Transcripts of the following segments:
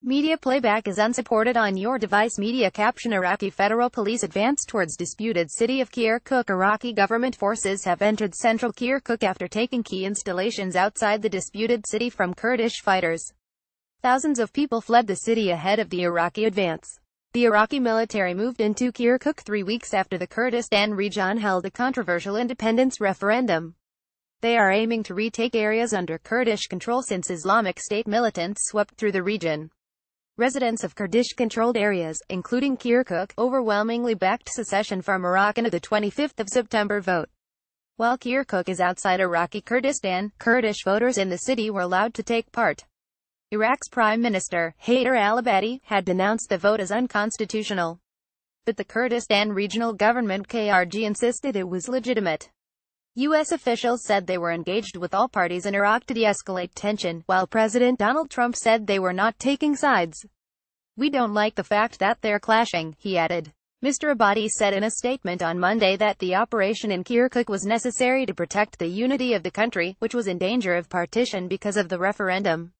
Media playback is unsupported on your device. Media caption: Iraqi federal police advance towards disputed city of Kirkuk. Iraqi government forces have entered central Kirkuk after taking key installations outside the disputed city from Kurdish fighters. Thousands of people fled the city ahead of the Iraqi advance. The Iraqi military moved into Kirkuk 3 weeks after the Kurdistan region held a controversial independence referendum. They are aiming to retake areas under Kurdish control since Islamic State militants swept through the region. Residents of Kurdish-controlled areas, including Kirkuk, overwhelmingly backed secession from Iraq in the 25th of September vote. While Kirkuk is outside Iraqi Kurdistan, Kurdish voters in the city were allowed to take part. Iraq's Prime Minister, Haider al-Abadi, had denounced the vote as unconstitutional. But the Kurdistan Regional Government (KRG) insisted it was legitimate. U.S. officials said they were engaged with all parties in Iraq to de-escalate tension, while President Donald Trump said they were not taking sides. "We don't like the fact that they're clashing," he added. Mr. Abadi said in a statement on Monday that the operation in Kirkuk was necessary to protect the unity of the country, which was in danger of partition because of the referendum.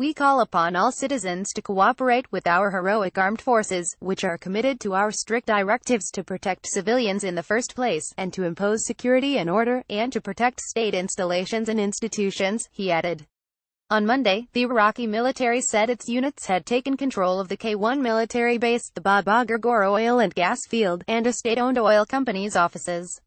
"We call upon all citizens to cooperate with our heroic armed forces, which are committed to our strict directives to protect civilians in the first place, and to impose security and order, and to protect state installations and institutions," he added. On Monday, the Iraqi military said its units had taken control of the K1 military base, the Baba Gargour oil and gas field, and a state-owned oil company's offices.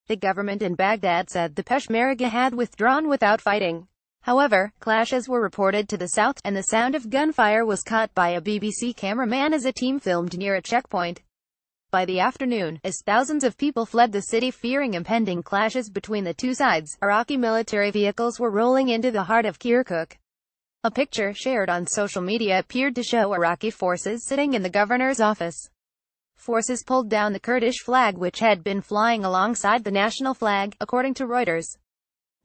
The government in Baghdad said the Peshmerga had withdrawn without fighting. However, clashes were reported to the south, and the sound of gunfire was caught by a BBC cameraman as a team filmed near a checkpoint. By the afternoon, as thousands of people fled the city fearing impending clashes between the two sides, Iraqi military vehicles were rolling into the heart of Kirkuk. A picture shared on social media appeared to show Iraqi forces sitting in the governor's office. Forces pulled down the Kurdish flag which had been flying alongside the national flag, according to Reuters.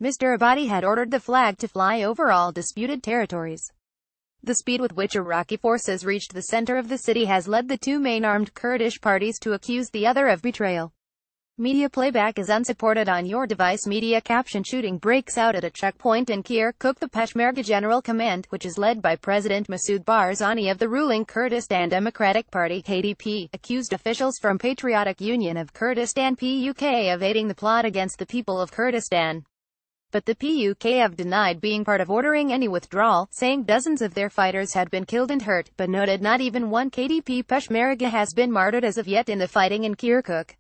Mr. Abadi had ordered the flag to fly over all disputed territories. The speed with which Iraqi forces reached the center of the city has led the two main armed Kurdish parties to accuse the other of betrayal. Media playback is unsupported on your device. Media caption: Shooting breaks out at a checkpoint in Kirkuk. The Peshmerga General Command, which is led by President Masoud Barzani of the ruling Kurdistan Democratic Party (KDP), accused officials from Patriotic Union of Kurdistan (PUK) of aiding the plot against the people of Kurdistan. But the PUK have denied being part of ordering any withdrawal, saying dozens of their fighters had been killed and hurt, but noted not even one KDP Peshmerga has been martyred as of yet in the fighting in Kirkuk.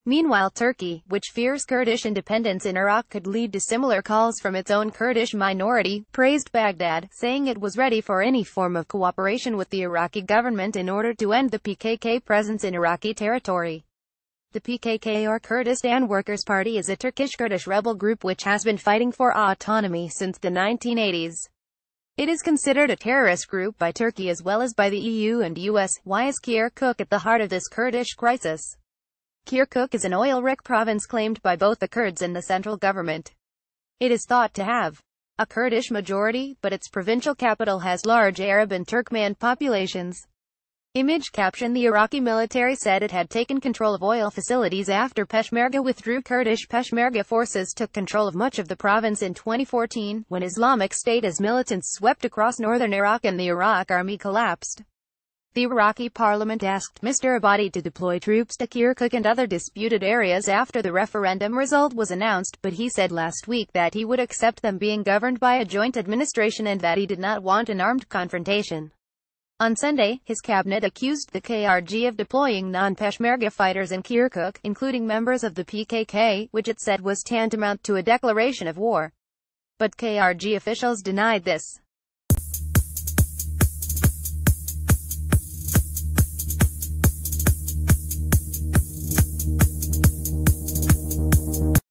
Meanwhile, Turkey, which fears Kurdish independence in Iraq could lead to similar calls from its own Kurdish minority, praised Baghdad, saying it was ready for any form of cooperation with the Iraqi government in order to end the PKK presence in Iraqi territory. The PKK, or Kurdistan Workers' Party, is a Turkish Kurdish rebel group which has been fighting for autonomy since the 1980s. It is considered a terrorist group by Turkey as well as by the EU and US. Why is Kirkuk at the heart of this Kurdish crisis? Kirkuk is an oil-rich province claimed by both the Kurds and the central government. It is thought to have a Kurdish majority, but its provincial capital has large Arab and Turkmen populations. Image caption: The Iraqi military said it had taken control of oil facilities after Peshmerga withdrew. Kurdish Peshmerga forces took control of much of the province in 2014, when Islamic State as militants swept across northern Iraq and the Iraq army collapsed. The Iraqi parliament asked Mr. Abadi to deploy troops to Kirkuk and other disputed areas after the referendum result was announced, but he said last week that he would accept them being governed by a joint administration and that he did not want an armed confrontation. On Sunday, his cabinet accused the KRG of deploying non-Peshmerga fighters in Kirkuk, including members of the PKK, which it said was tantamount to a declaration of war. But KRG officials denied this.